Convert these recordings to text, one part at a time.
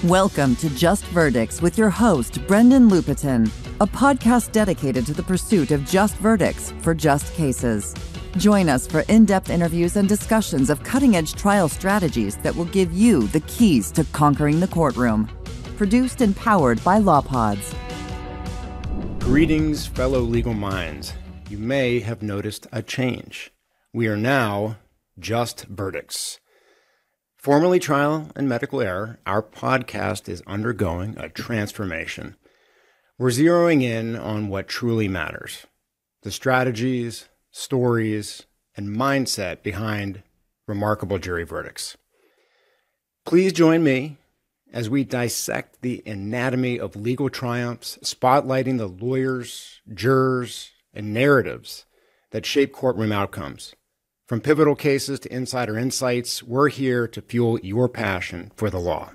Welcome to Just Verdicts with your host, Brendan Lupetin, a podcast dedicated to the pursuit of just verdicts for just cases. Join us for in-depth interviews and discussions of cutting-edge trial strategies that will give you the keys to conquering the courtroom. Produced and powered by LawPods. Greetings, fellow legal minds. You may have noticed a change. We are now Just Verdicts. Formerly Trial and Medical Error, our podcast is undergoing a transformation. We're zeroing in on what truly matters: the strategies, stories, and mindset behind remarkable jury verdicts. Please join me as we dissect the anatomy of legal triumphs, spotlighting the lawyers, jurors, and narratives that shape courtroom outcomes. From pivotal cases to insider insights, we're here to fuel your passion for the law.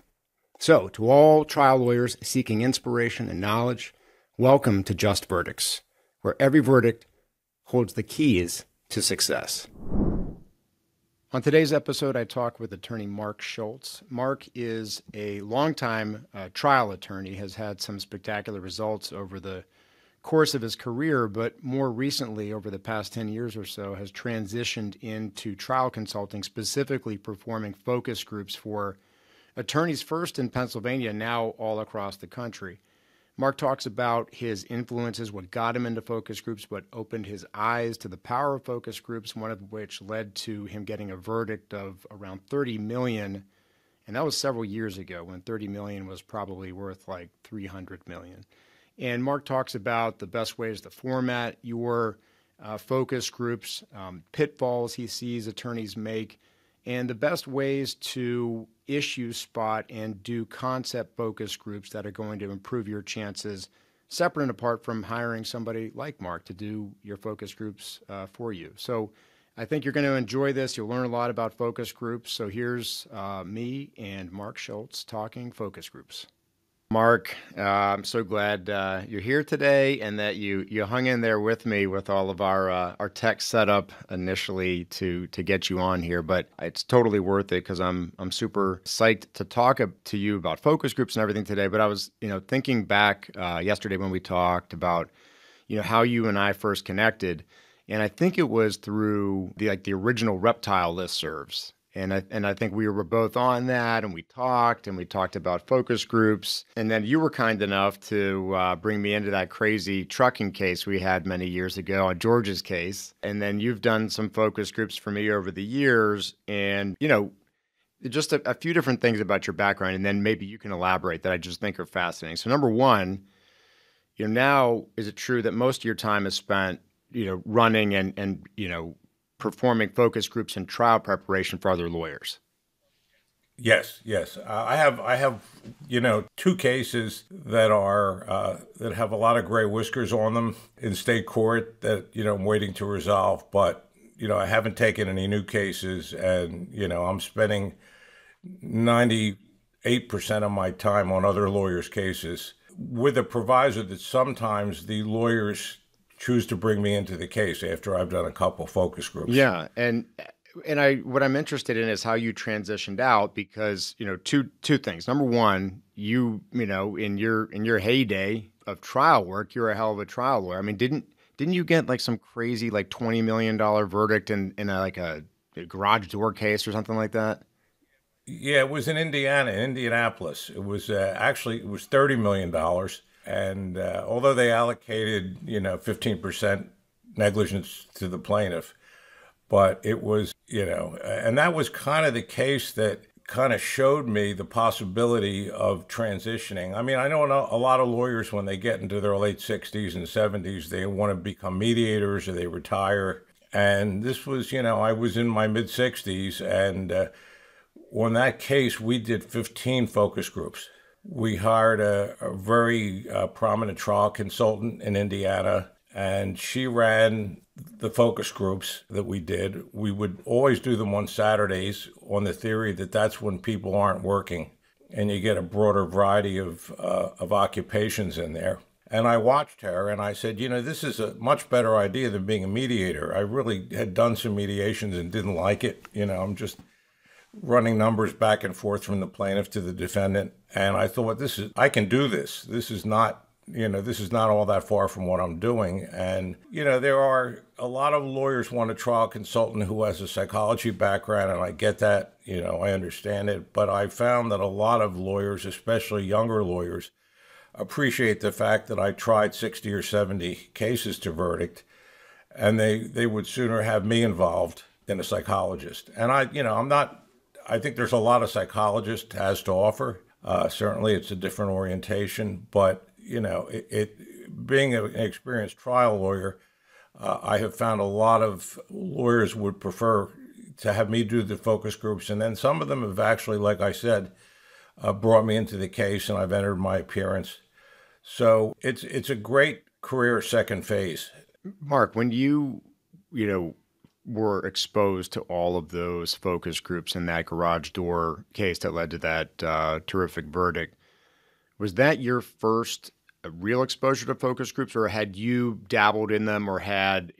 So, to all trial lawyers seeking inspiration and knowledge, welcome to Just Verdicts, where every verdict holds the keys to success. On today's episode, I talk with Attorney Mark Schultz. Mark is a longtime trial attorney, has had some spectacular results over the course of his career, but more recently, over the past 10 years or so, has transitioned into trial consulting, specifically performing focus groups for attorneys first in Pennsylvania, now all across the country. Mark talks about his influences, what got him into focus groups, what opened his eyes to the power of focus groups, one of which led to him getting a verdict of around $30 million. And that was several years ago when $30 million was probably worth like $300 million. And Mark talks about the best ways to format your focus groups, pitfalls he sees attorneys make, and the best ways to issue, spot, and do concept focus groups that are going to improve your chances, separate and apart from hiring somebody like Mark to do your focus groups for you. So I think you're going to enjoy this. You'll learn a lot about focus groups. So here's me and Mark Schultz talking focus groups. Mark, I'm so glad you're here today and that you hung in there with me with all of our tech setup initially to get you on here. But it's totally worth it because I'm super psyched to talk to you about focus groups and everything today. But I was thinking back yesterday when we talked about how you and I first connected, and I think it was through the original Reptile listservs. And I think we were both on that, and we talked about focus groups. And then you were kind enough to bring me into that crazy trucking case we had many years ago, on George's case. And then you've done some focus groups for me over the years. And, just a few different things about your background, and then maybe you can elaborate that I just think are fascinating. So number one, now is it true that most of your time is spent, running and performing focus groups and trial preparation for other lawyers? Yes. I have, two cases that are that have a lot of gray whiskers on them in state court that I'm waiting to resolve. But I haven't taken any new cases, and I'm spending 98% of my time on other lawyers' cases, with a proviso that sometimes the lawyers choose to bring me into the case after I've done a couple focus groups. Yeah, and what I'm interested in is how you transitioned out, because two things. Number one, in your heyday of trial work, you're a hell of a trial lawyer. I mean, didn't you get like some crazy like $20 million verdict in a garage door case or something like that? Yeah, it was in Indianapolis. It was actually it was $30 million. And although they allocated, 15% negligence to the plaintiff, but it was, and that was kind of the case that kind of showed me the possibility of transitioning. I mean, I know a lot of lawyers, when they get into their late 60s and 70s, they want to become mediators or they retire. And this was, I was in my mid 60s, and on that case, we did 15 focus groups. We hired a very prominent trial consultant in Indiana, and she ran the focus groups that we did. We would always do them on Saturdays on the theory that that's when people aren't working and you get a broader variety of occupations in there. And I watched her and I said, this is a much better idea than being a mediator. I really had done some mediations and didn't like it. I'm just running numbers back and forth from the plaintiff to the defendant. And I thought, I can do this. This is not all that far from what I'm doing. And, there are a lot of lawyers want a trial consultant who has a psychology background, and I get that, I understand it. But I found that a lot of lawyers, especially younger lawyers, appreciate the fact that I tried 60 or 70 cases to verdict, and they would sooner have me involved than a psychologist. And I think there's a lot of psychologist has to offer. Certainly it's a different orientation, but being an experienced trial lawyer, I have found a lot of lawyers would prefer to have me do the focus groups. And then some of them have actually, like I said, brought me into the case, and I've entered my appearance. So it's a great career second phase. Mark, when you were exposed to all of those focus groups in that garage door case that led to that terrific verdict, was that your first real exposure to focus groups, or had you dabbled in them or had,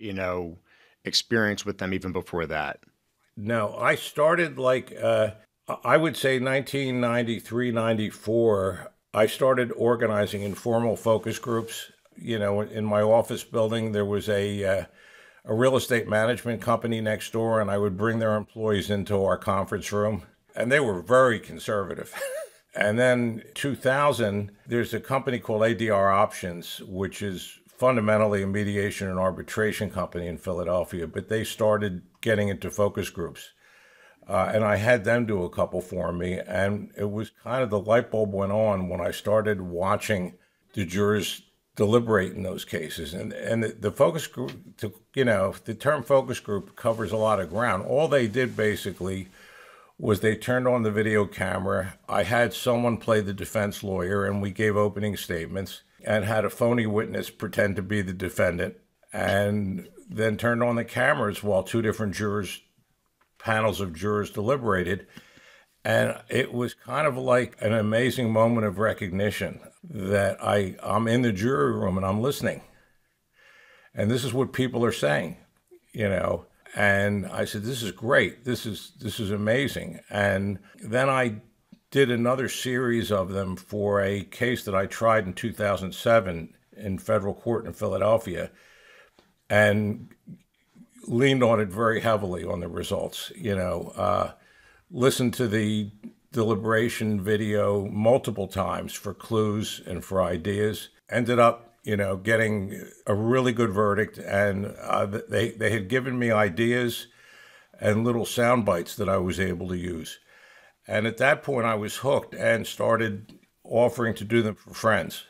experience with them even before that? No, I started I would say 1993, 94, I started organizing informal focus groups. In my office building, there was a real estate management company next door, and I would bring their employees into our conference room, and they were very conservative. And then 2000, there's a company called ADR Options, which is fundamentally a mediation and arbitration company in Philadelphia, but they started getting into focus groups. And I had them do a couple for me, and it was kind of the light bulb went on when I started watching the jurors deliberate in those cases. And the focus group, the term focus group covers a lot of ground. All they did basically was they turned on the video camera. I had someone play the defense lawyer, and we gave opening statements and had a phony witness pretend to be the defendant, and then turned on the cameras while two different panels of jurors deliberated. And it was kind of like an amazing moment of recognition that I'm in the jury room and I'm listening. And this is what people are saying, And I said, this is great. This is amazing. And then I did another series of them for a case that I tried in 2007 in federal court in Philadelphia, and leaned on it very heavily on the results. Listened to the deliberation video multiple times for clues and for ideas. Ended up, getting a really good verdict, and they had given me ideas and little sound bites that I was able to use. And at that point, I was hooked and started offering to do them for friends.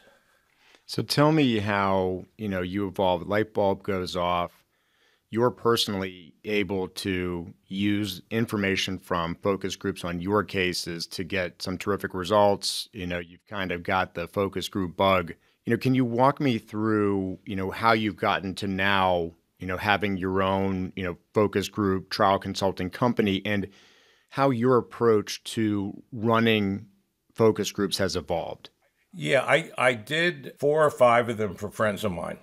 So tell me how, you evolved. Light bulb goes off. You're personally able to use information from focus groups on your cases to get some terrific results. You've kind of got the focus group bug. Can you walk me through, how you've gotten to now, having your own, focus group trial consulting company, and how your approach to running focus groups has evolved? Yeah, I did 4 or 5 of them for friends of mine.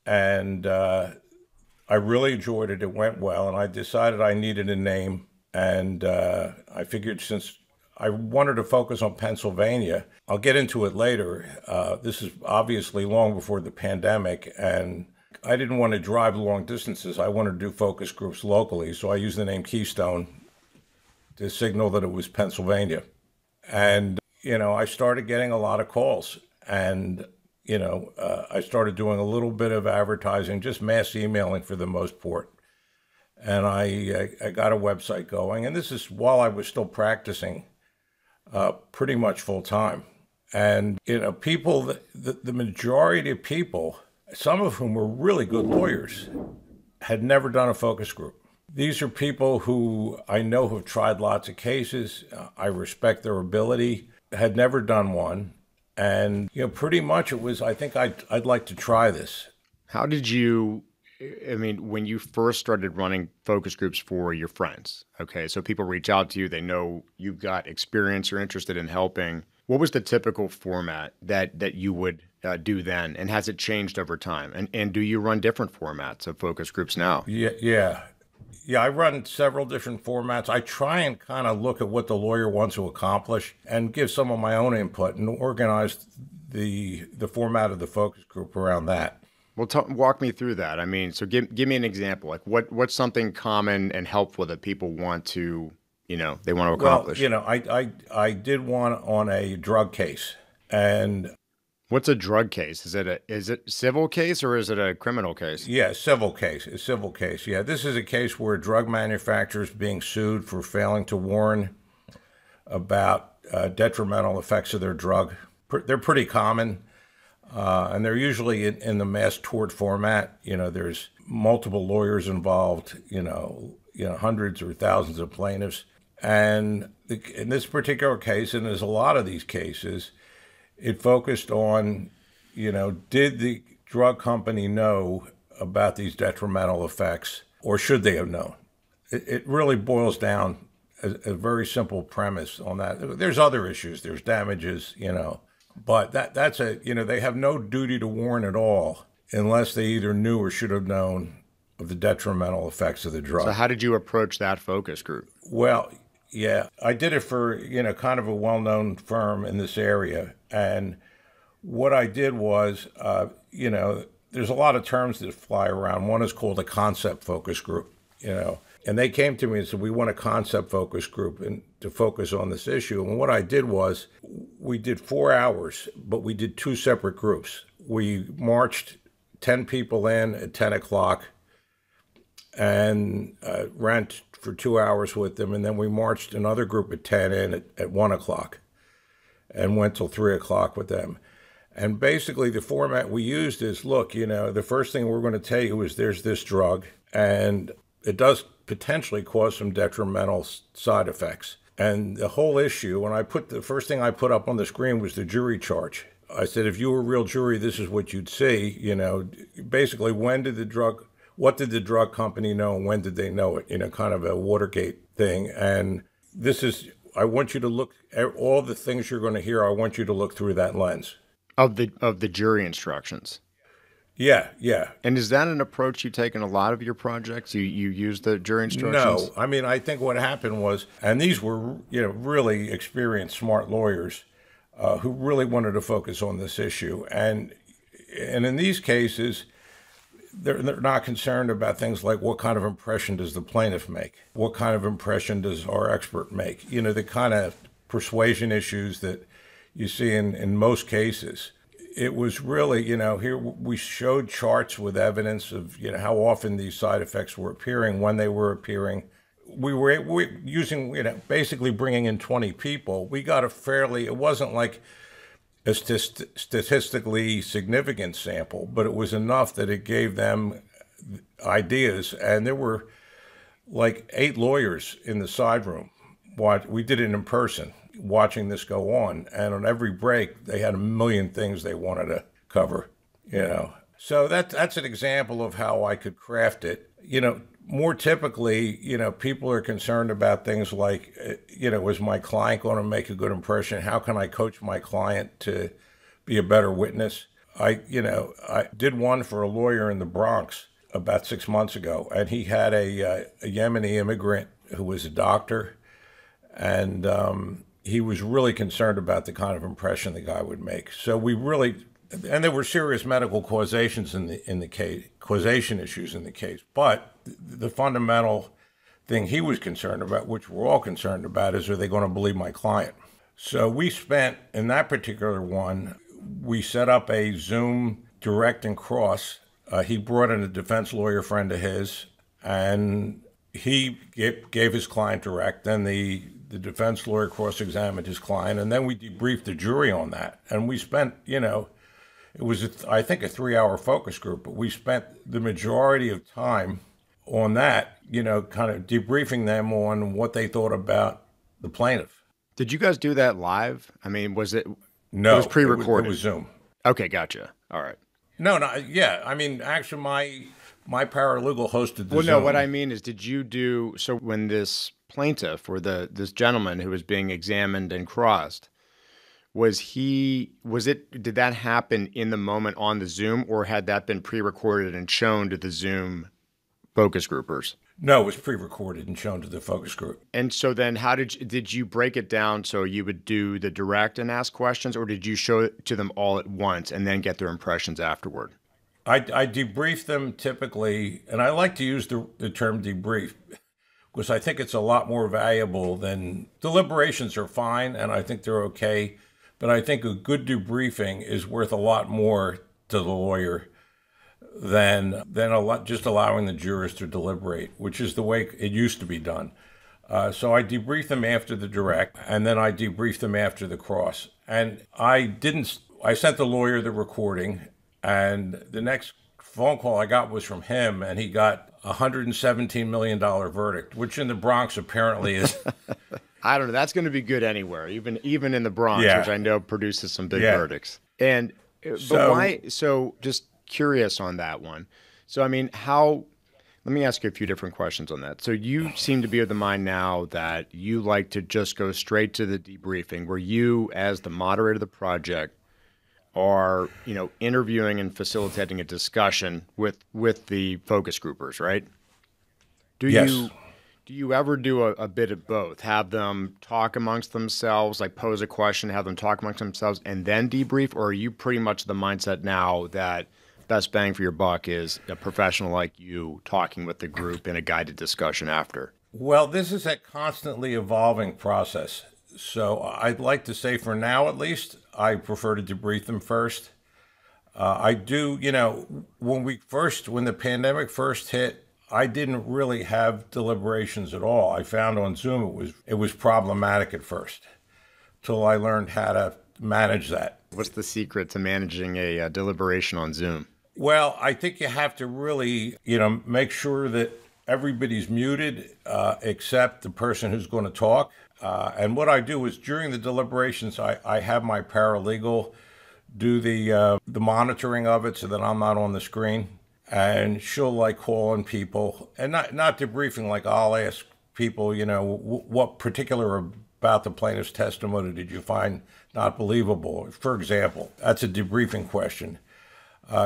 And I really enjoyed it. It went well. And I decided I needed a name. And I figured since I wanted to focus on Pennsylvania, I'll get into it later. This is obviously long before the pandemic. And I didn't want to drive long distances. I wanted to do focus groups locally. So I used the name Keystone to signal that it was Pennsylvania. And, I started getting a lot of calls. And I started doing a little bit of advertising, just mass emailing for the most part. And I got a website going. And this is while I was still practicing pretty much full time. And, people, the majority of people, some of whom were really good lawyers, had never done a focus group. These are people who I know have tried lots of cases. I respect their ability, had never done one. And, pretty much it was, I think I'd like to try this. How did you, when you first started running focus groups for your friends, okay, so people reach out to you, they know you've got experience, you're interested in helping. What was the typical format that you would do then? And has it changed over time? And do you run different formats of focus groups now? Yeah. Yeah, I run several different formats. I try and kind of look at what the lawyer wants to accomplish and give some of my own input and organize the format of the focus group around that. Well, walk me through that. I mean, so give me an example. Like what's something common and helpful that people want to, they want to accomplish? Well, I did one on a drug case. And what's a drug case? Is it civil case or is it a criminal case? Yeah, civil case. A civil case. Yeah, this is a case where a drug manufacturer is being sued for failing to warn about detrimental effects of their drug. They're pretty common, and they're usually in the mass tort format. There's multiple lawyers involved. Hundreds or thousands of plaintiffs, and in this particular case, and there's a lot of these cases, it focused on, did the drug company know about these detrimental effects, or should they have known? It really boils down a very simple premise on that. There's other issues. There's damages, but that's they have no duty to warn at all unless they either knew or should have known of the detrimental effects of the drug. So how did you approach that focus group? Well, yeah, I did it for, kind of a well-known firm in this area. And what I did was, there's a lot of terms that fly around. One is called a concept focus group, and they came to me and said, we want a concept focus group and to focus on this issue. And what I did was we did 4 hours, but we did 2 separate groups. We marched 10 people in at 10 o'clock and ran for 2 hours with them. And then we marched another group at 10 in at 1 o'clock and went till 3 o'clock with them. And basically the format we used is, look, the first thing we're going to tell you is there's this drug and it does potentially cause some detrimental side effects. And the whole issue, and the first thing I put up on the screen was the jury charge. I said, if you were a real jury, this is what you'd see, basically what did the drug company know and when did they know it, kind of a Watergate thing. And I want you to look at all the things you're going to hear. I want you to look through that lens. Of the jury instructions. Yeah. And is that an approach you take in a lot of your projects? You use the jury instructions? No. I mean, I think what happened was, and these were, really experienced, smart lawyers who really wanted to focus on this issue. And in these cases, they're not concerned about things like what kind of impression does the plaintiff make? What kind of impression does our expert make? The kind of persuasion issues that you see in most cases. It was really, here we showed charts with evidence of, how often these side effects were appearing, when they were appearing. We were using, basically bringing in 20 people. We got it wasn't like a statistically significant sample, but it was enough that it gave them ideas. And there were like 8 lawyers in the side room. We did it in person, watching this go on. And on every break, they had a million things they wanted to cover, So that's an example of how I could craft it. More typically, people are concerned about things like, is my client going to make a good impression? How can I coach my client to be a better witness? I did one for a lawyer in the Bronx about 6 months ago, and he had a Yemeni immigrant who was a doctor, and he was really concerned about the kind of impression the guy would make. So and there were serious medical causations in the case, causation issues in the case. But the fundamental thing he was concerned about, which we're all concerned about, is, are they going to believe my client? So we spent, in that particular one, we set up a Zoom direct and cross. He brought in a defense lawyer friend of his, and he gave his client direct. Then the defense lawyer cross-examined his client, and then we debriefed the jury on that. And we spent, it was, I think, a 3-hour focus group, but we spent the majority of time on that, kind of debriefing them on what they thought about the plaintiff. Did you guys do that live? I mean, was it? No, it was pre-recorded. It was Zoom. Okay, gotcha. All right. No, yeah. I mean, actually, my paralegal hosted the Zoom. No, what I mean is, did you do, so when this plaintiff or this gentleman who was being examined and crossed, did that happen in the moment on the Zoom, or had that been pre-recorded and shown to the Zoom focus groupers? No, it was pre-recorded and shown to the focus group. And so then did you break it down so you would do the direct and ask questions, or did you show it to them all at once and then get their impressions afterward? I debrief them typically, and I like to use the term debrief because I think it's a lot more valuable than deliberations are fine, and I think they're okay. But I think a good debriefing is worth a lot more to the lawyer than just allowing the jurors to deliberate, which is the way it used to be done. So I debrief them after the direct, and then I debrief them after the cross. And I sent the lawyer the recording, and the next phone call I got was from him, and he got a $117 million verdict, which in the Bronx apparently is... I don't know. That's going to be good anywhere, even in the Bronx, which I know produces some big verdicts. And but why? So just curious on that one. So I mean, let me ask you a few different questions on that. So you seem to be of the mind now that you like to just go straight to the debriefing, where you, as the moderator of the project, are interviewing and facilitating a discussion with the focus groupers, right? Yes. Do you ever do a bit of both? Have them talk amongst themselves, like pose a question, have them talk amongst themselves, and then debrief? Or are you pretty much the mindset now that best bang for your buck is a professional like you talking with the group in a guided discussion after? Well, this is a constantly evolving process. So I'd like to say for now, at least, I prefer to debrief them first. I do, when the pandemic first hit, I didn't really have deliberations at all. I found on Zoom it was problematic at first, till I learned how to manage that. What's the secret to managing a deliberation on Zoom? Well, I think you have to really, make sure that everybody's muted except the person who's going to talk. And what I do is during the deliberations, I have my paralegal do the monitoring of it so that I'm not on the screen. And she'll call on people and not debriefing. I'll ask people, what particular about the plaintiff's testimony did you find not believable? For example, that's a debriefing question.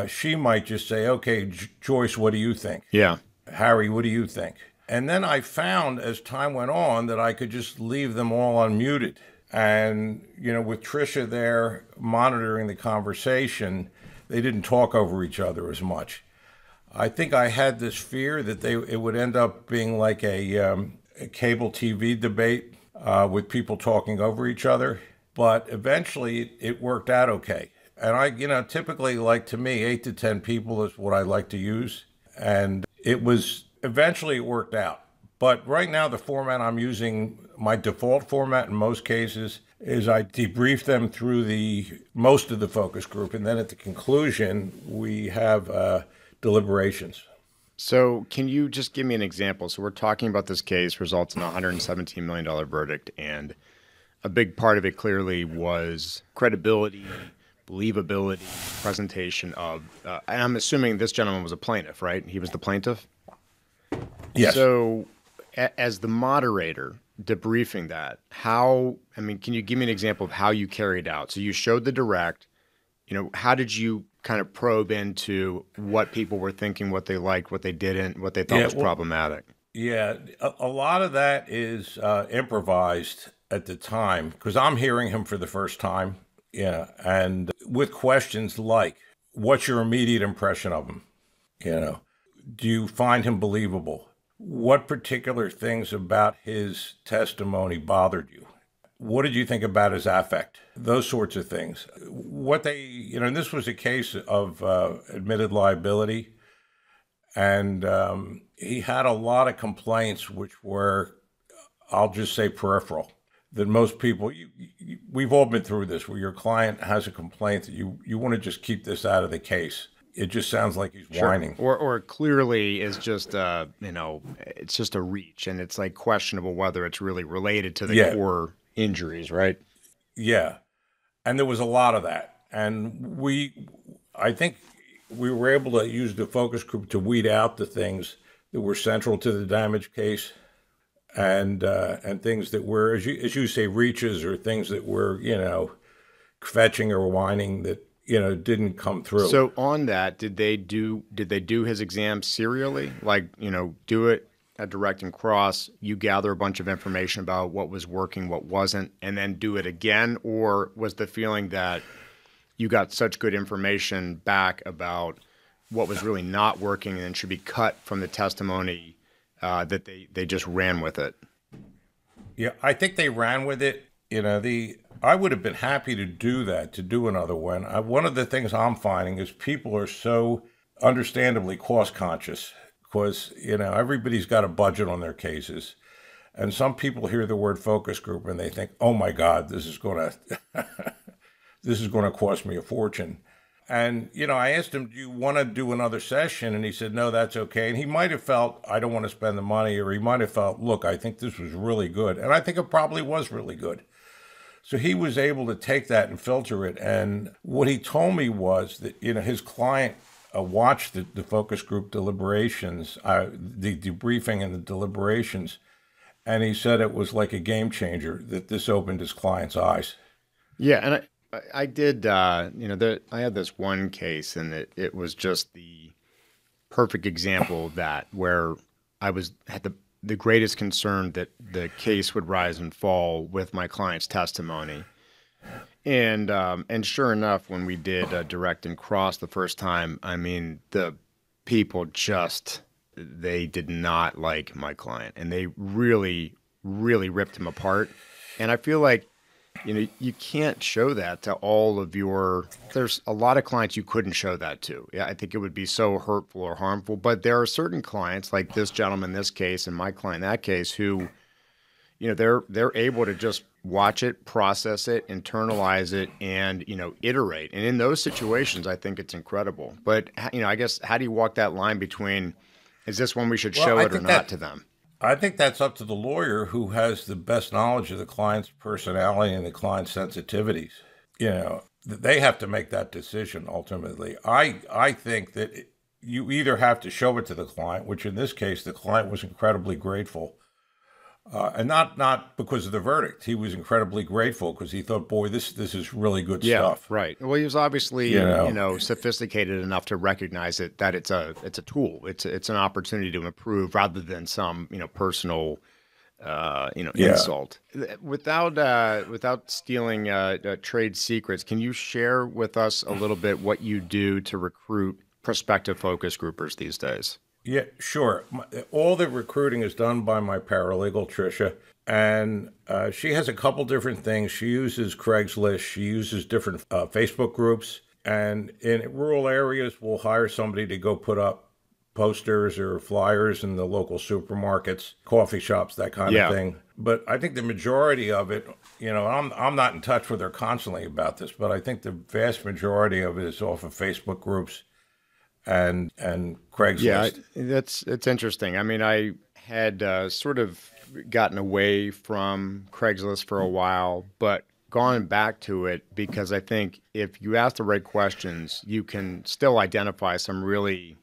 She might just say, okay, Joyce, what do you think? Yeah. Harry, what do you think? And then I found as time went on that I could just leave them all unmuted. And, with Tricia there monitoring the conversation, they didn't talk over each other as much. I think I had this fear that it would end up being like a cable TV debate with people talking over each other. But eventually it worked out okay. And I, typically, to me, 8 to 10 people is what I like to use. And eventually it worked out. But right now the format I'm using, my default format in most cases, is I debrief them through most of the focus group. And then at the conclusion, we have deliberations. So can you just give me an example? So we're talking about this case results in a $117 million verdict, and a big part of it clearly was credibility, believability, presentation of, and I'm assuming this gentleman was a plaintiff, right? He was the plaintiff? Yes. So as the moderator debriefing that, can you give me an example of how you carried out? So you showed the direct, how did you kind of probe into what people were thinking, what they liked, what they didn't, what they thought was problematic? Yeah, a lot of that is improvised at the time because I'm hearing him for the first time. Yeah, and with questions like, what's your immediate impression of him? Do you find him believable? What particular things about his testimony bothered you? What did you think about his affect? Those sorts of things. And this was a case of admitted liability. And he had a lot of complaints, which were, I'll just say, peripheral. That most people, we've all been through this, where your client has a complaint that you want to just keep this out of the case. It just sounds like he's whining. Or clearly is just, it's just a reach. And it's questionable whether it's really related to the core injuries, right? Yeah. And there was a lot of that. And I think we were able to use the focus group to weed out the things that were central to the damage case and things that were, as you say, reaches or things that were, fetching or whining that, didn't come through. So on that, did they do his exam serially? Like, do it at direct and cross, you gather a bunch of information about what was working, what wasn't, and then do it again? Or was the feeling that you got such good information back about what was really not working and should be cut from the testimony that they just ran with it? Yeah, I think they ran with it. I would have been happy to do that, to do another one. One of the things I'm finding is people are so understandably cost conscious because, everybody's got a budget on their cases. And some people hear the word focus group and they think, oh my God, this is going to cost me a fortune. And, I asked him, do you want to do another session? And he said, no, that's okay. And he might have felt, I don't want to spend the money, or he might have felt, look, I think this was really good. And I think it probably was really good. So he was able to take that and filter it. And what he told me was that, his client watched the focus group deliberations, the debriefing and the deliberations. And he said it was like a game changer, that this opened his client's eyes. Yeah. And I did, I had this one case, and it was just the perfect example of that, where I had the greatest concern that the case would rise and fall with my client's testimony. And sure enough, when we did direct and cross the first time, the people they did not like my client, and they really, really ripped him apart. And I feel like, you can't show that to all of there's a lot of clients you couldn't show that to. Yeah, I think it would be so hurtful or harmful. But there are certain clients, like this gentleman in this case and my client in that case, who, they're able to just watch it, process it, internalize it, and, iterate. And in those situations, I think it's incredible. But, I guess, how do you walk that line between, is this one we should show it or not to them? I think that's up to the lawyer, who has the best knowledge of the client's personality and the client's sensitivities. They have to make that decision ultimately. I think that you either have to show it to the client, which in this case, the client was incredibly grateful. And not because of the verdict. He was incredibly grateful because he thought, boy, this is really good stuff. Right. Well, he was obviously, sophisticated enough to recognize that it's a tool. It's an opportunity to improve rather than some, personal, insult. Without stealing trade secrets, can you share with us a little bit what you do to recruit prospective focus groupers these days? Yeah, sure. All the recruiting is done by my paralegal, Tricia, and she has a couple different things. She uses Craigslist. She uses different Facebook groups, and in rural areas, we'll hire somebody to go put up posters or flyers in the local supermarkets, coffee shops, that kind of thing. But I think the majority of it, I'm not in touch with her constantly about this, but I think the vast majority of it is off of Facebook groups and Craigslist. Yeah, it's interesting. I had sort of gotten away from Craigslist for a while, but gone back to it because I think if you ask the right questions, you can still identify some really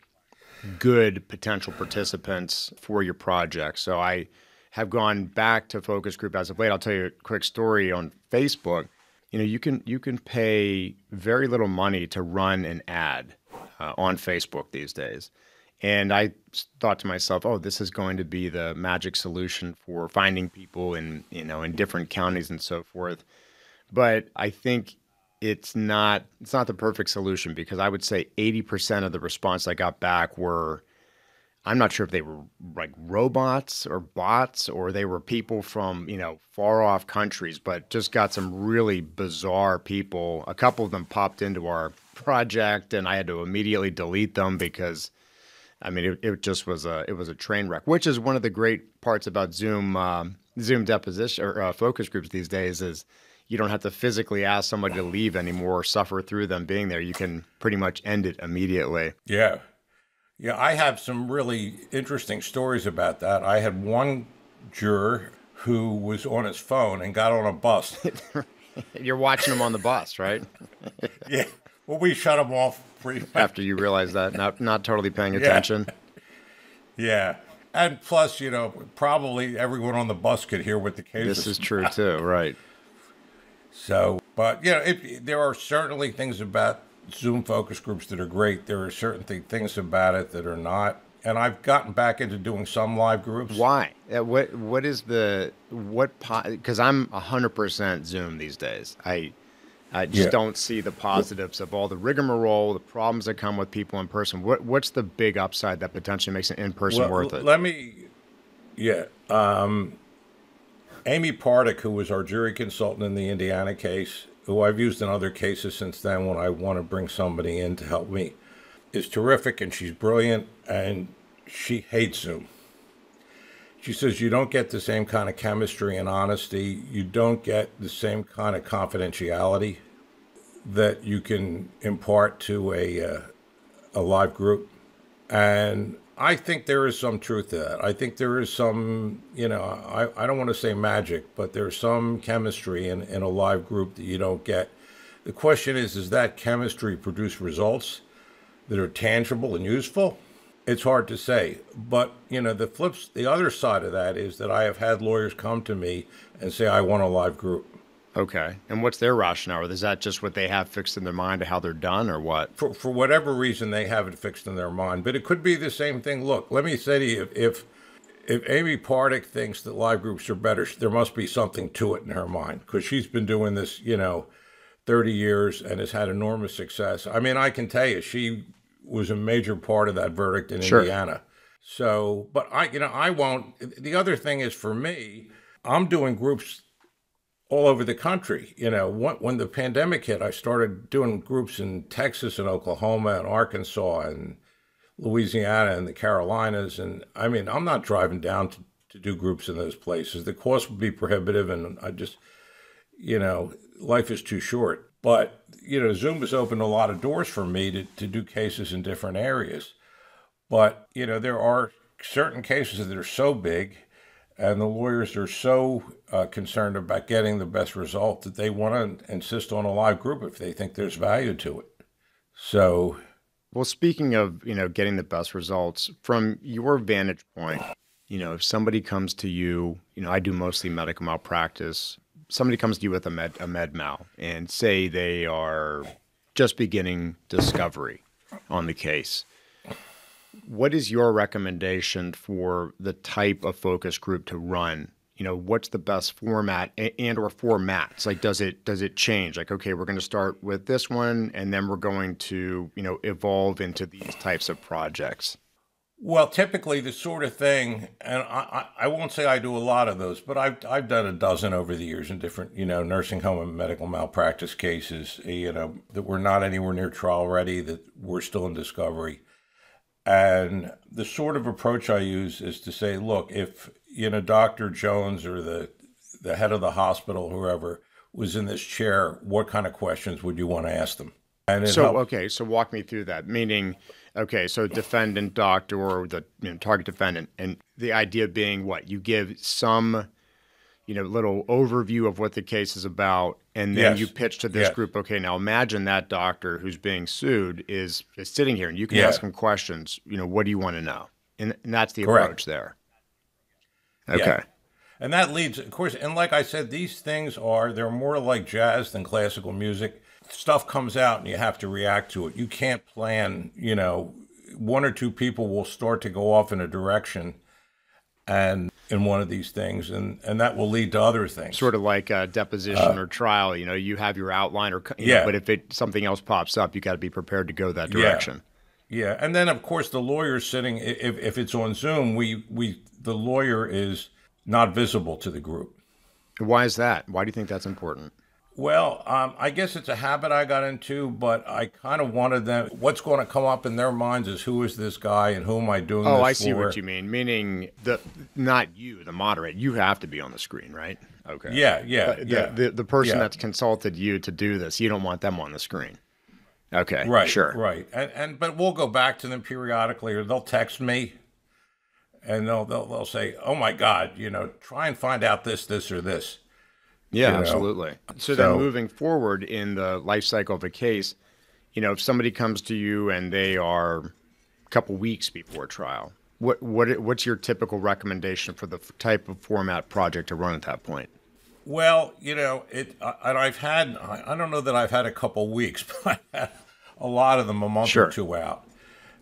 good potential participants for your project. So I have gone back to focus group as of late. I'll tell you a quick story on Facebook. You can pay very little money to run an ad on Facebook these days. And I thought to myself, oh, this is going to be the magic solution for finding people in different counties and so forth. But I think it's not the perfect solution, because I would say 80% of the response I got back were, I'm not sure if they were like robots or bots, or they were people from, far off countries, but just got some really bizarre people. A couple of them popped into our project and I had to immediately delete them because it just was a train wreck, which is one of the great parts about Zoom deposition or focus groups these days, is you don't have to physically ask somebody to leave anymore or suffer through them being there. You can pretty much end it immediately. Yeah. Yeah, I have some really interesting stories about that. I had one juror who was on his phone and got on a bus. You're watching him on the bus, right? Yeah. Well, we shut him off pretty much. After you realize that, not totally paying attention. Yeah. And plus, probably everyone on the bus could hear what the case is. This is true too, right? So, but there are certainly things about Zoom focus groups that are great. There are certain things about it that are not. And I've gotten back into doing some live groups. Why? What is because I'm 100% Zoom these days. I just don't see the positives of all the rigmarole, the problems that come with people in person. What's the big upside that potentially makes an in-person worth it? Amy Pardick, who was our jury consultant in the Indiana case, who I've used in other cases since then when I want to bring somebody in to help me, is terrific, and she's brilliant, and she hates Zoom. She says you don't get the same kind of chemistry and honesty. You don't get the same kind of confidentiality that you can impart to a live group. And I think there is some truth to that. I think there is some, I don't want to say magic, but there's some chemistry in a live group that you don't get. The question is, does that chemistry produce results that are tangible and useful? It's hard to say. But, the other side of that is that I have had lawyers come to me and say, I want a live group. Okay. And what's their rationale? Is that just what they have fixed in their mind of how they're done, or what? For whatever reason, they have it fixed in their mind. But it could be the same thing. Look, let me say to you, if Amy Pardick thinks that live groups are better, there must be something to it in her mind, because she's been doing this, 30 years and has had enormous success. I mean, I can tell you, she was a major part of that verdict in Indiana. So, but I won't. The other thing is, for me, I'm doing groups all over the country. When the pandemic hit, I started doing groups in Texas and Oklahoma and Arkansas and Louisiana and the Carolinas. And I mean, I'm not driving down to do groups in those places. The cost would be prohibitive, and I just, life is too short. But, Zoom has opened a lot of doors for me to do cases in different areas. But, there are certain cases that are so big, and the lawyers are so concerned about getting the best result that they want to insist on a live group if they think there's value to it. So, well, speaking of, getting the best results, from your vantage point, if somebody comes to you, I do mostly medical malpractice. Somebody comes to you with a med mal, and say they are just beginning discovery on the case. What is your recommendation for the type of focus group to run? What's the best format and or formats? Like, does it change? Like, okay, we're going to start with this one, and then we're going to, evolve into these types of projects. Well, typically the sort of thing, and I won't say I do a lot of those, but I've done a dozen over the years in different, nursing home and medical malpractice cases, that were not anywhere near trial ready, that were still in discovery. And the sort of approach I use is to say, look, if, Dr. Jones or the head of the hospital, whoever was in this chair, what kind of questions would you want to ask them? And so walk me through that. Meaning, so defendant, doctor, or the target defendant, and the idea being what? You give some, little overview of what the case is about, and then you pitch to this group, okay, now imagine that doctor who's being sued is sitting here, and you can ask him questions, what do you want to know? And that's the approach there. Okay. Yeah. And that leads, of course, and like I said, these things they're more like jazz than classical music. Stuff comes out and you have to react to it. You can't plan, one or two people will start to go off in a direction and in one of these things, and that will lead to other things. Sort of like a deposition or trial, you have your outline, but if something else pops up, you got to be prepared to go that direction. Yeah. And then, of course, the lawyer's sitting, if it's on Zoom, the lawyer is not visible to the group. Why is that? Why do you think that's important? Well, I guess it's a habit I got into, but I kind of wanted them, what's going to come up in their minds is, who is this guy and who am I doing this for? Oh, I see what you mean. Meaning, not you, the moderator. You have to be on the screen, right? Okay. Yeah. The person that's consulted you to do this, you don't want them on the screen. Okay, right, sure. Right. But we'll go back to them periodically, or they'll text me, and they'll say, oh, my God, try and find out this, or this. Yeah, absolutely. So then moving forward in the life cycle of a case, if somebody comes to you and they are a couple weeks before trial, what's your typical recommendation for the type of format project to run at that point? Well, I don't know that I've had a couple weeks, but a lot of them a month Sure. or two out.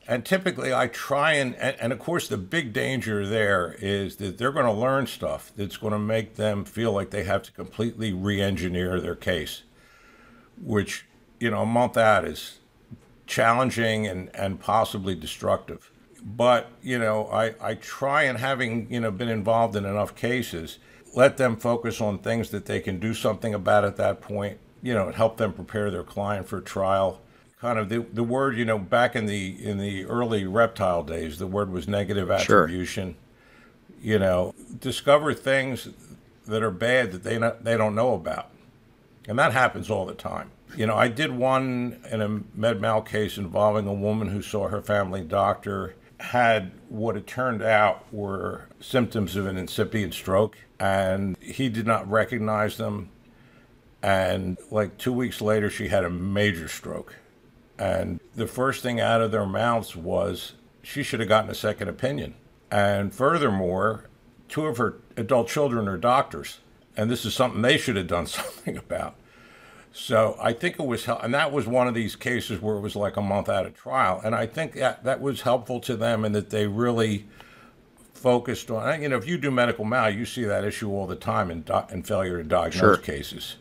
And typically I try and of course the big danger there is that they're going to learn stuff that's going to make them feel like they have to completely re-engineer their case, which, a month out is challenging and possibly destructive. But, I try, and having, been involved in enough cases, let them focus on things that they can do something about at that point, and help them prepare their client for trial. Kind of the word, back in the early reptile days, the word was negative attribution. Sure. Discover things that are bad that they don't know about. And that happens all the time. I did one in a med mal case involving a woman who saw her family doctor, had what it turned out were symptoms of an incipient stroke, and he did not recognize them. And like 2 weeks later, she had a major stroke. And the first thing out of their mouths was she should have gotten a second opinion. And furthermore, 2 of her adult children are doctors, and this is something they should have done something about. So I think it was, and that was one of these cases where it was like a month out of trial. And I think that was helpful to them, and that they really focused on, if you do medical mal, you see that issue all the time in failure to diagnose Sure. cases,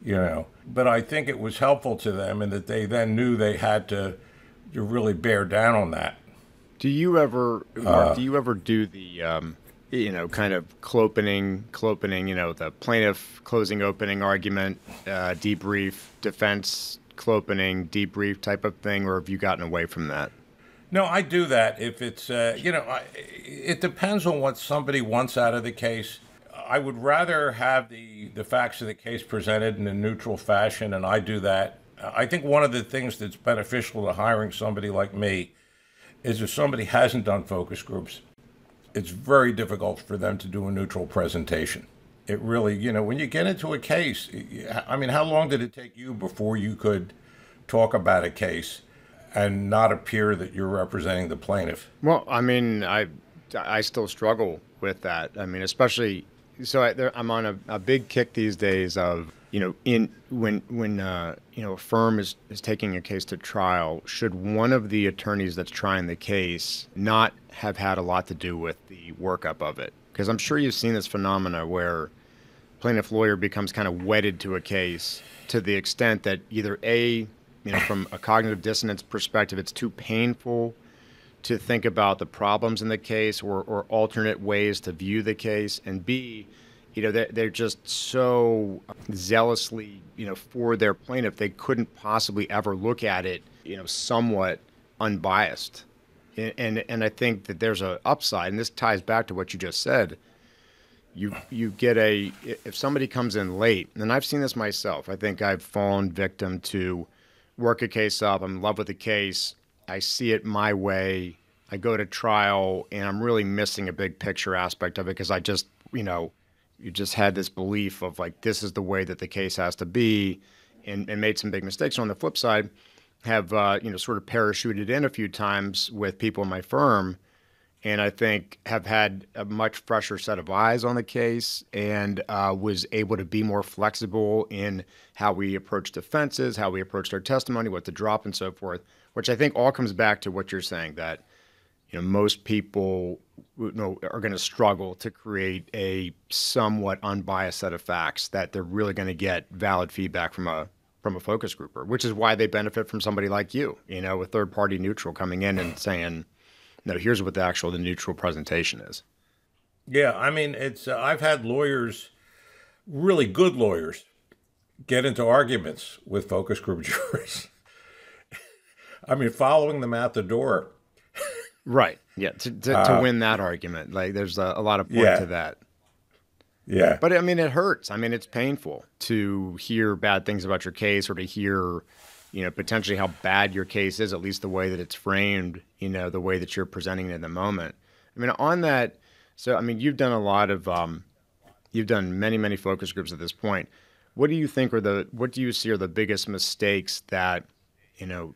But I think it was helpful to them, and that they then knew they had to really bear down on that. Do you ever, Mark, do the, kind of clopening, the plaintiff closing opening argument, debrief, defense clopening, debrief type of thing, or have you gotten away from that? No, I do that if it's, it depends on what somebody wants out of the case. I would rather have the facts of the case presented in a neutral fashion, and I do that. I think one of the things that's beneficial to hiring somebody like me is if somebody hasn't done focus groups, it's very difficult for them to do a neutral presentation. It really, when you get into a case, how long did it take you before you could talk about a case and not appear that you're representing the plaintiff? Well, I still struggle with that. Especially, so I'm on a big kick these days of, when a firm is taking a case to trial, should one of the attorneys that's trying the case not have had a lot to do with the workup of it? Because I'm sure you've seen this phenomena where plaintiff lawyer becomes kind of wedded to a case to the extent that either from a cognitive dissonance perspective, it's too painful to think about the problems in the case or alternate ways to view the case, and B, they're just so zealously, for their plaintiff, they couldn't possibly ever look at it, somewhat unbiased. And I think that there's an upside, and this ties back to what you just said. You get if somebody comes in late, and I've seen this myself, I think I've fallen victim to work a case up, I'm in love with the case, I see it my way, I go to trial, and I'm really missing a big picture aspect of it because I just, you just had this belief of like, this is the way that the case has to be, and made some big mistakes. On the flip side, have, sort of parachuted in a few times with people in my firm, and I think have had a much fresher set of eyes on the case, and was able to be more flexible in how we approach defenses, how we approached our testimony, what to drop, and so forth, which I think all comes back to what you're saying, that most people are going to struggle to create a somewhat unbiased set of facts that they're really going to get valid feedback from a focus grouper, which is why they benefit from somebody like you, a third party neutral coming in and saying, no, here's what the neutral presentation is. Yeah, it's I've had lawyers, really good lawyers, get into arguments with focus group jurors. Following them out the door. Right. Yeah. To win that argument, like there's a lot of point to that. Yeah. But it hurts. It's painful to hear bad things about your case, or to hear, potentially how bad your case is, at least the way that it's framed, the way that you're presenting it in the moment. On that, so, you've done a lot of, you've done many, many focus groups at this point. What do you think what do you see are the biggest mistakes that,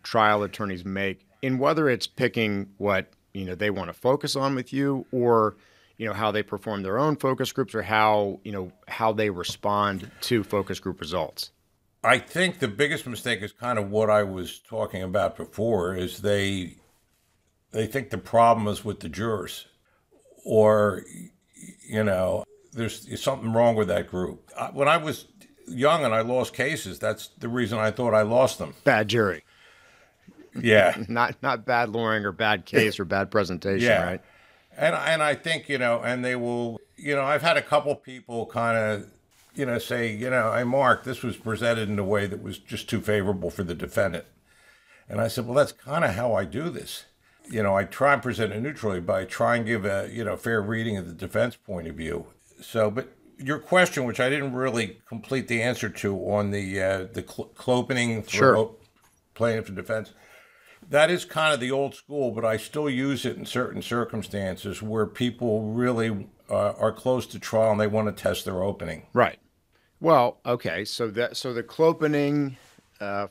trial attorneys make in whether it's picking what, they want to focus on with you, or, how they perform their own focus groups, or how they respond to focus group results? I think the biggest mistake is kind of what I was talking about before, is they think the problem is with the jurors, or, there's something wrong with that group. When I was young and I lost cases, that's the reason I thought I lost them. Bad jury. Yeah. not bad lawyering or bad case or bad presentation, Yeah. right? And I think, and they will, I've had a couple people kind of, say, hey, Mark, this was presented in a way that was just too favorable for the defendant. And I said, well, that's kind of how I do this. I try and present it neutrally, but I try and give a, fair reading of the defense point of view. So, but your question, which I didn't really complete the answer to on the clopening for plaintiff and defense, that is kind of the old school, but I still use it in certain circumstances where people really are close to trial and they want to test their opening. Right. Well, okay. So the clopening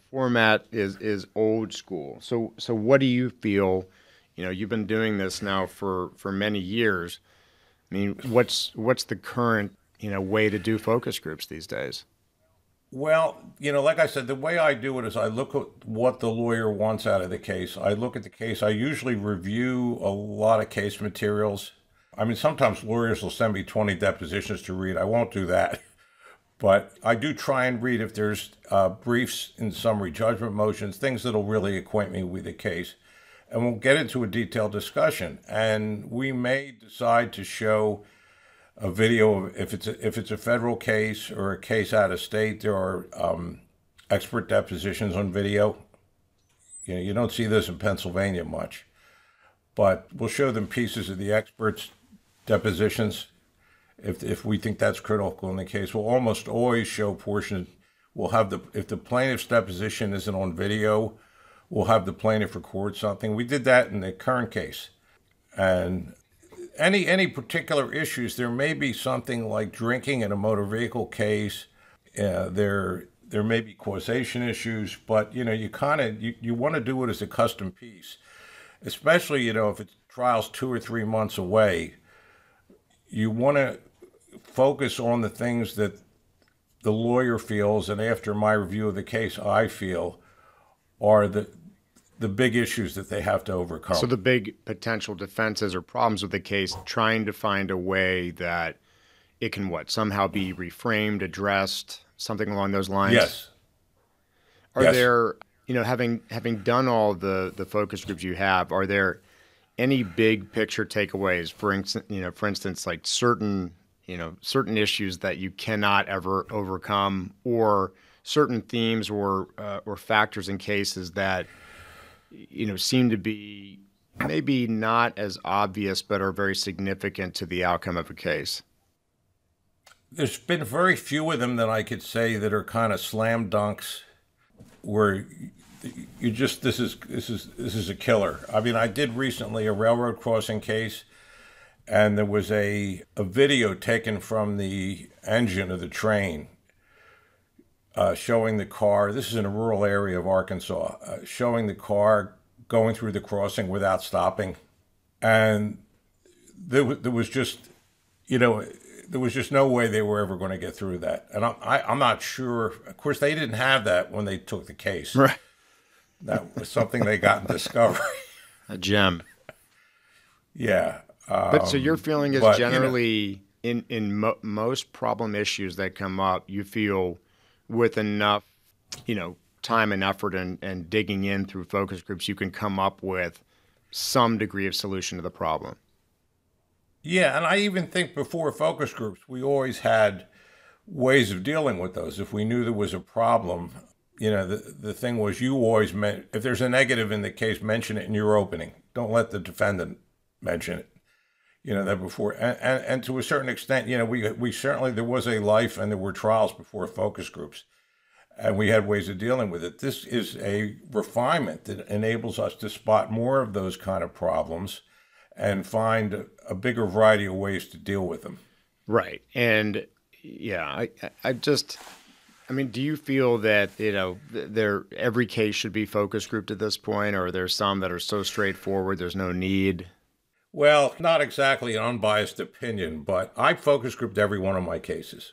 format is old school. So what do you feel? You've been doing this now for many years. I mean, what's the current way to do focus groups these days? Well, like I said, the way I do it is I look at what the lawyer wants out of the case. I look at the case. I usually review a lot of case materials. I mean, sometimes lawyers will send me 20 depositions to read. I won't do that. But I do try and read if there's briefs and summary judgment motions, things that'll really acquaint me with the case. And we'll get into a detailed discussion. And we may decide to show a video of if it's a federal case or a case out of state. There are expert depositions on video. You don't see this in Pennsylvania much, but we'll show them pieces of the experts' depositions if we think that's critical in the case. We'll almost always show portions. We'll have if the plaintiff's deposition isn't on video, we'll have the plaintiff record something. We did that in the current case, and any particular issues, there may be something like drinking in a motor vehicle case. There may be causation issues, but you want to do it as a custom piece, especially if it's trial's 2 or 3 months away. You want to focus on the things that the lawyer feels, and after my review of the case, I feel are the big issues that they have to overcome. So the big potential defenses or problems with the case, trying to find a way that it can somehow be reframed, addressed, something along those lines? Yes. Are there, having done all the focus groups you have, are there any big picture takeaways, for instance, like certain issues that you cannot ever overcome, or certain themes or factors in cases that seem to be maybe not as obvious, but are very significant to the outcome of a case? There's been very few of them that I could say that are kind of slam dunks where you just, this is a killer. I mean, I did recently a railroad crossing case, and there was a video taken from the engine of the train showing the car. This is in a rural area of Arkansas, showing the car going through the crossing without stopping. And there was just no way they were ever going to get through that. And I'm not sure. Of course, they didn't have that when they took the case. Right. That was something they got in discovery. A gem. Yeah. But so your feeling is generally in most problem issues that come up, you feel with enough, time and effort and digging in through focus groups, you can come up with some degree of solution to the problem. Yeah, and I even think before focus groups, we always had ways of dealing with those. If we knew there was a problem, the thing was you always if there's a negative in the case, mention it in your opening. Don't let the defendant mention it. That before, and to a certain extent, we certainly, there was a life and there were trials before focus groups, and we had ways of dealing with it. This is a refinement that enables us to spot more of those kind of problems and find a bigger variety of ways to deal with them. Right. And yeah, I mean, do you feel that, every case should be focus grouped at this point, or are there some that are so straightforward there's no need? Well, not exactly an unbiased opinion, but I focus grouped every one of my cases.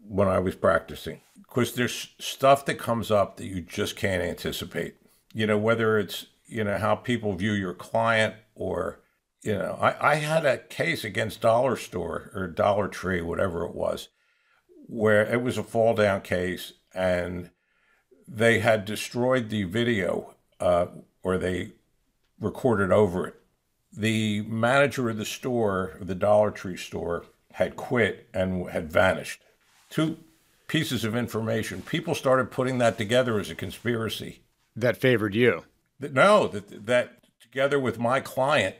when I was practicing, because there's stuff that comes up that you just can't anticipate. Whether it's, how people view your client or, I had a case against Dollar Store or Dollar Tree, whatever it was, where it was a fall down case and they had destroyed the video or they recorded over it. The manager of the store, the Dollar Tree store, had quit and had vanished. 2 pieces of information. People started putting that together as a conspiracy. That favored you? No, that together with my client,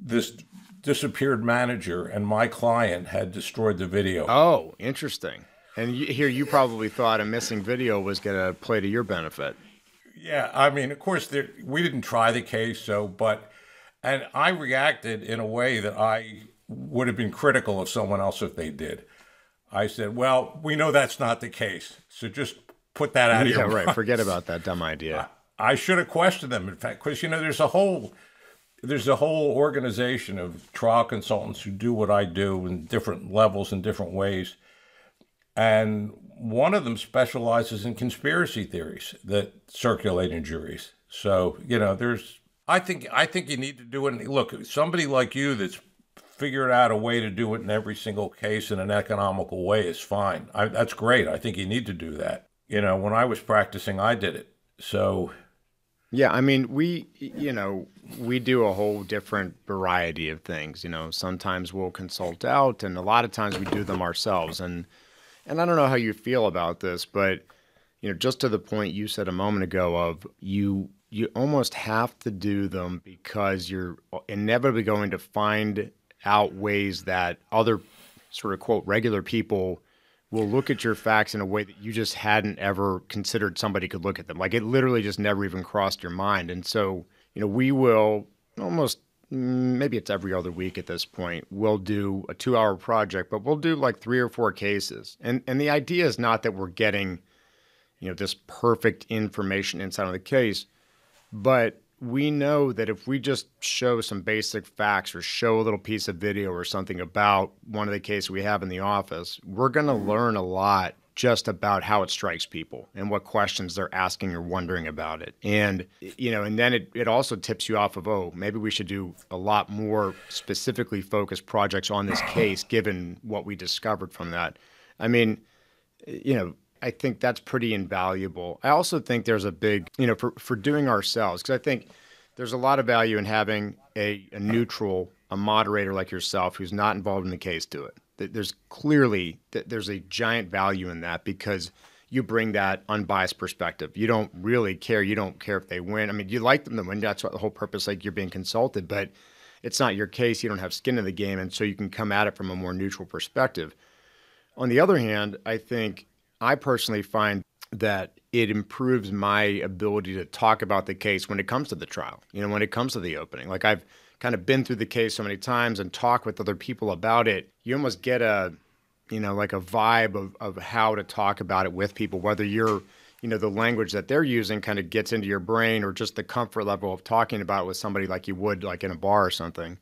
this disappeared manager and my client had destroyed the video. Oh, interesting. And you probably thought a missing video was going to play to your benefit. Yeah, I mean, of course, we didn't try the case, and I reacted in a way that I would have been critical of someone else if they did. I said, well, we know that's not the case, so just put that out of your mind. Yeah, right. Forget about that dumb idea. I should have questioned them, in fact, because, there's a whole organization of trial consultants who do what I do in different levels and different ways. And one of them specializes in conspiracy theories that circulate in juries. So, I think you need to do it. Look, somebody like you that's figured out a way to do it in every single case in an economical way is fine. That's great. I think you need to do that. When I was practicing, I did it. So, yeah, I mean, we do a whole different variety of things. Sometimes we'll consult out, and a lot of times we do them ourselves. And I don't know how you feel about this, but just to the point you said a moment ago of you almost have to do them because you're inevitably going to find out ways that other sort of, quote, regular people will look at your facts in a way that you just hadn't ever considered somebody could look at them. Like, it literally just never even crossed your mind. And so, we will almost, maybe it's every other week at this point, we'll do a 2-hour project, but we'll do like 3 or 4 cases. And the idea is not that we're getting, this perfect information inside of the case, but we know that if we just show some basic facts or show a little piece of video or something about one of the cases we have in the office, we're going to learn a lot just about how it strikes people and what questions they're asking or wondering about it. And, and then it also tips you off of, oh, maybe we should do a lot more specifically focused projects on this case, given what we discovered from that. I mean, I think that's pretty invaluable. I also think there's a big, for doing ourselves, because I think there's a lot of value in having a neutral, a moderator like yourself who's not involved in the case do it. There's a giant value in that because you bring that unbiased perspective. You don't really care. You don't care if they win. I mean, you like them to win. That's what the whole purpose, like you're being consulted, but it's not your case. You don't have skin in the game, and so you can come at it from a more neutral perspective. On the other hand, I personally find that it improves my ability to talk about the case when it comes to the trial, when it comes to the opening. Like, I've kind of been through the case so many times and talk with other people about it. You almost get a vibe of how to talk about it with people, whether you're, the language that they're using kind of gets into your brain or just the comfort level of talking about it with somebody like you would like in a bar or something.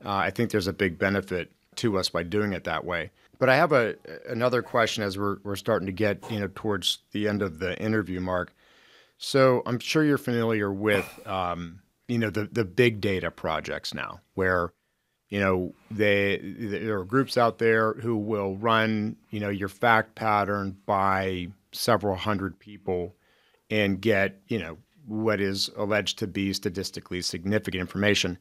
I think there's a big benefit to us by doing it that way. But I have another question as we're starting to get towards the end of the interview, Mark. So I'm sure you're familiar with the big data projects now, where there are groups out there who will run your fact pattern by several hundred people and get what is alleged to be statistically significant information.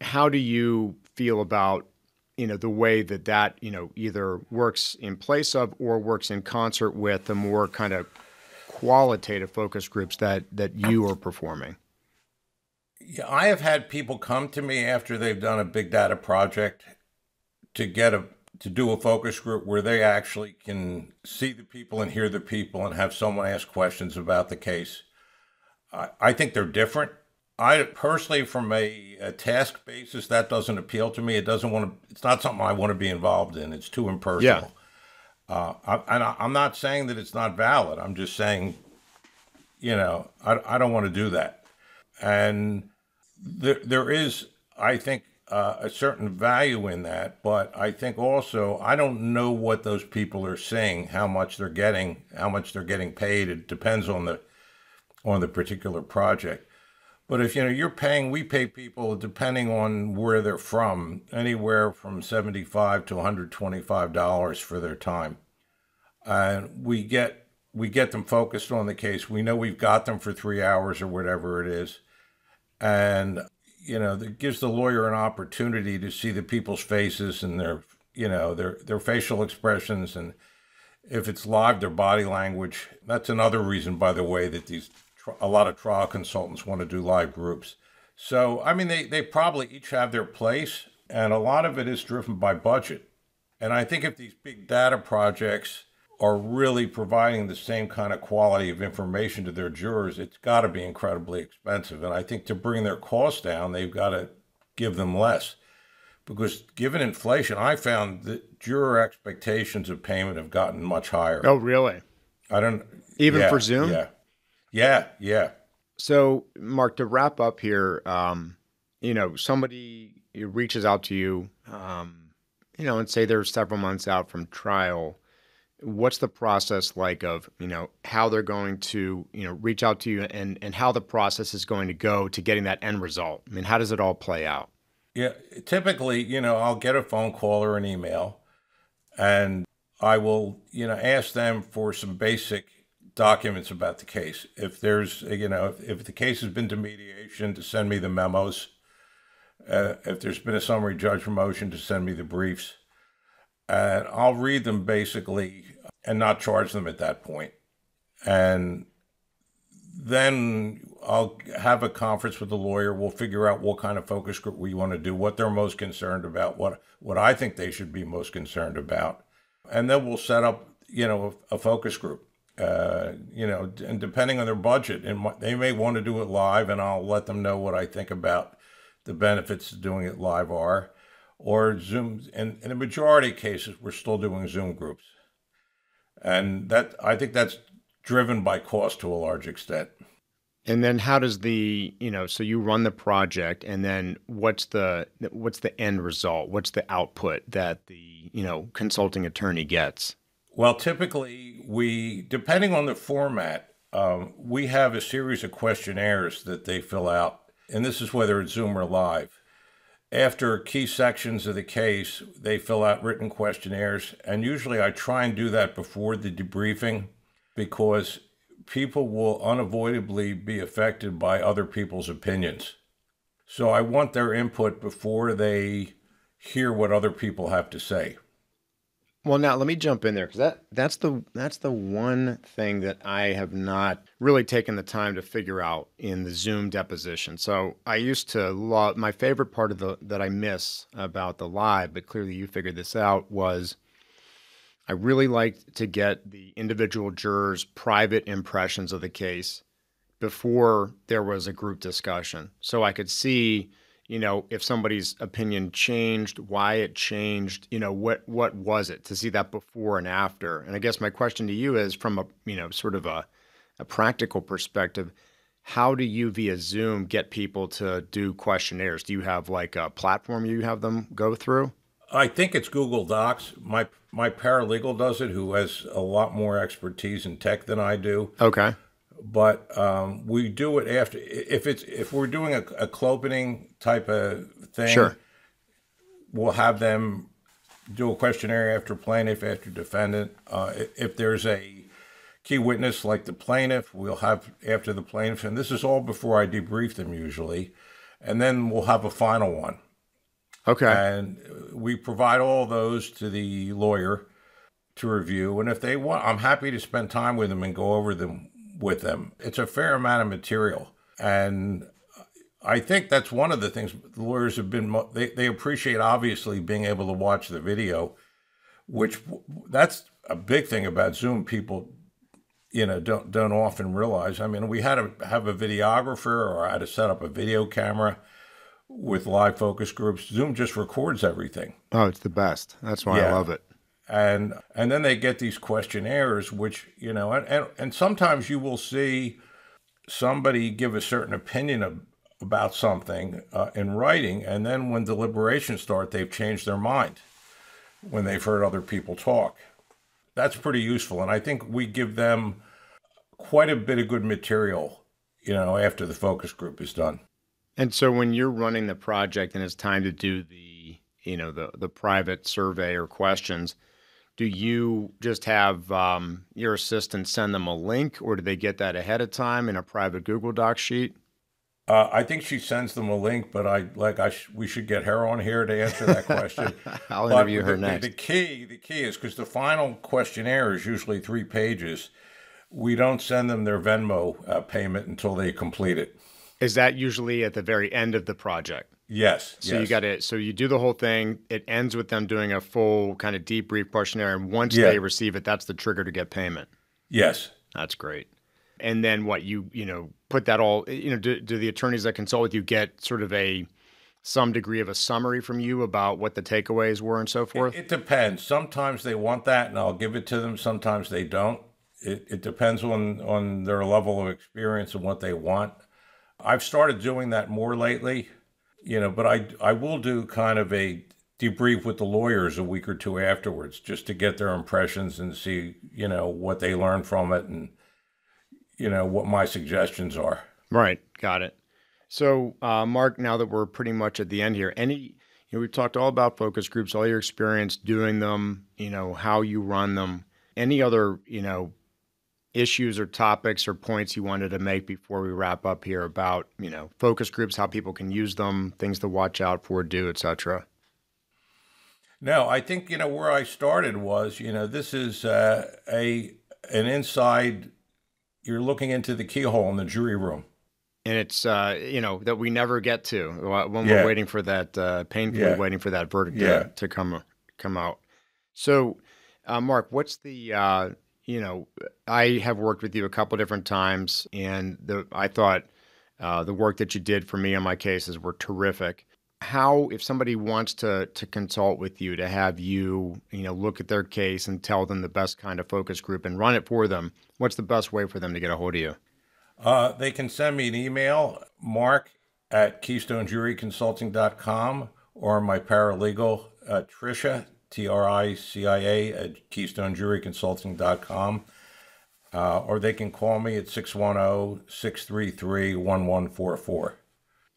How do you feel about the way that either works in place of or works in concert with the more kind of qualitative focus groups that you are performing? Yeah, I have had people come to me after they've done a big data project to do a focus group where they actually can see the people and hear the people and have someone ask questions about the case. I think they're different. I personally, from a task basis, that doesn't appeal to me. It's not something I want to be involved in. It's too impersonal. Yeah. I'm not saying that it's not valid. I'm just saying, I don't want to do that. And there is, I think, a certain value in that, but I think also I don't know what those people are saying, how much they're getting paid. It depends on the particular project. But if you're paying, we pay people depending on where they're from, anywhere from $75 to $125 for their time, and we get them focused on the case. We know we've got them for 3 hours or whatever it is, and that gives the lawyer an opportunity to see the people's faces and their facial expressions, and if it's live, their body language. That's another reason, by the way, that a lot of trial consultants want to do live groups. So, I mean, they probably each have their place, and a lot of it is driven by budget. And I think if these big data projects are really providing the same kind of quality of information to their jurors, it's got to be incredibly expensive. And I think to bring their costs down, they've got to give them less. Because given inflation, I found that juror expectations of payment have gotten much higher. Oh, really? Even for Zoom? Yeah. So, Mark, to wrap up here, somebody reaches out to you, and say they're several months out from trial. What's the process like of, how they're going to, reach out to you and how the process is going to go to getting that end result? I mean, how does it all play out? Yeah, typically, I'll get a phone call or an email, and I will, ask them for some basic documents about the case. If there's, if the case has been to mediation, to send me the memos. If there's been a summary judgment motion, to send me the briefs. And I'll read them basically and not charge them at that point. And then I'll have a conference with the lawyer. We'll figure out what kind of focus group we want to do, what they're most concerned about, what I think they should be most concerned about. And then we'll set up, a focus group, and depending on their budget, and they may want to do it live, and I'll let them know what I think about the benefits of doing it live are. Or Zoom, and in the majority of cases, we're still doing Zoom groups. And I think that's driven by cost to a large extent. And then how does so you run the project, and then what's the end result? What's the output that the, consulting attorney gets? Well, typically depending on the format, we have a series of questionnaires that they fill out. And this is whether it's Zoom or live. After key sections of the case, they fill out written questionnaires, and usually I try and do that before the debriefing because people will unavoidably be affected by other people's opinions. So I want their input before they hear what other people have to say. Well, now let me jump in there because that's the one thing that I have not really taken the time to figure out in the Zoom deposition. So I used to love my favorite part of that I miss about the live, but clearly you figured this out, was I really liked to get the individual jurors' private impressions of the case before there was a group discussion, so I could see, if somebody's opinion changed, why it changed, what was it, to see that before and after. And I guess my question to you is, from a, sort of a practical perspective, how do you via Zoom get people to do questionnaires? Do you have like a platform you have them go through? I think it's Google Docs. My paralegal does it, who has a lot more expertise in tech than I do. Okay. But we do it after. If we're doing a clopening type of thing, sure, we'll have them do a questionnaire after plaintiff, after defendant. If there's a key witness like the plaintiff, we'll have after the plaintiff, and this is all before I debrief them usually, and then we'll have a final one. Okay. And we provide all those to the lawyer to review, and if they want, I'm happy to spend time with them and go over them with them. It's a fair amount of material, and I think that's one of the things the lawyers have been, they appreciate, obviously, being able to watch the video, which that's a big thing about Zoom. People, don't often realize. I mean, we had to have a videographer, or I had to set up a video camera with live focus groups. Zoom just records everything. Oh, it's the best. That's why I love it. And then they get these questionnaires, which, and sometimes you will see somebody give a certain opinion about something in writing, and then when deliberations start, they've changed their mind when they've heard other people talk. That's pretty useful, and I think we give them quite a bit of good material, after the focus group is done. And so when you're running the project and it's time to do the private survey or questions, do you just have your assistant send them a link, or do they get that ahead of time in a private Google Doc sheet? I think she sends them a link, but we should get her on here to answer that question. I'll interview her next. The key is, because the final questionnaire is usually 3 pages, we don't send them their Venmo payment until they complete it. Is that usually at the very end of the project? Yes. So yes. You do the whole thing. It ends with them doing a full kind of debrief questionnaire, and once Yeah. they receive it, that's the trigger to get payment. Yes. That's great. And then what you put that all, do the attorneys that consult with you get sort of some degree of a summary from you about what the takeaways were and so forth? It depends. Sometimes they want that, and I'll give it to them. Sometimes they don't. It depends on their level of experience and what they want. I've started doing that more lately, but I will do kind of a debrief with the lawyers a week or two afterwards, just to get their impressions and see, what they learned from it and, what my suggestions are. Right. Got it. So, Mark, now that we're pretty much at the end here, we've talked all about focus groups, all your experience doing them, how you run them. Any other, issues or topics or points you wanted to make before we wrap up here about, focus groups, how people can use them, things to watch out for, do, et cetera? No, I think, where I started was, this is an inside, you're looking into the keyhole in the jury room. And it's, that we never get to when we're waiting for that, painfully waiting for that verdict to come out. So, Mark, what's the, I have worked with you a couple different times, and I thought the work that you did for me on my cases were terrific. How, if somebody wants to consult with you, to have you, look at their case and tell them the best kind of focus group and run it for them, what's the best way for them to get a hold of you? They can send me an email, mark@keystonejuryconsulting.com, or my paralegal, Tricia, Tricia, at keystonejuryconsulting.com. Or they can call me at 610-633-1144.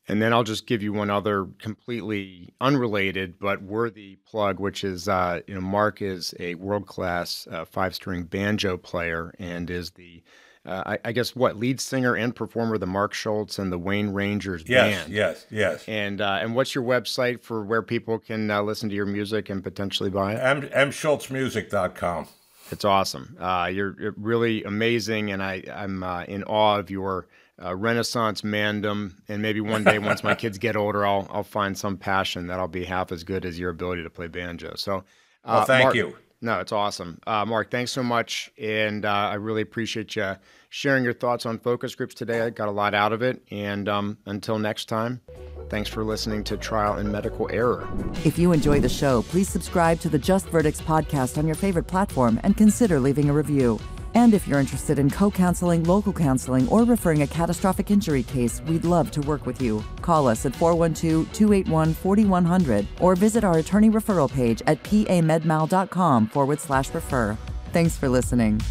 And then I'll just give you one other completely unrelated but worthy plug, which is, Mark is a world-class 5-string banjo player and is the, I guess, lead singer and performer of the Mark Schultz and the Wayne Rangers band. Yes. And what's your website for where people can listen to your music and potentially buy it? mschultzmusic.com. It's awesome. You're really amazing, and I'm in awe of your Renaissance mandem. And maybe one day, once my kids get older, I'll find some passion that'll be half as good as your ability to play banjo. So, thank Mark, you. No, it's awesome. Mark, thanks so much, and I really appreciate you sharing your thoughts on focus groups today. I got a lot out of it, and until next time, thanks for listening to Trial and Medical Error. If you enjoy the show, please subscribe to the Just Verdicts podcast on your favorite platform and consider leaving a review. And if you're interested in co-counseling, local counseling, or referring a catastrophic injury case, we'd love to work with you. Call us at 412-281-4100 or visit our attorney referral page at pamedmal.com/refer. Thanks for listening.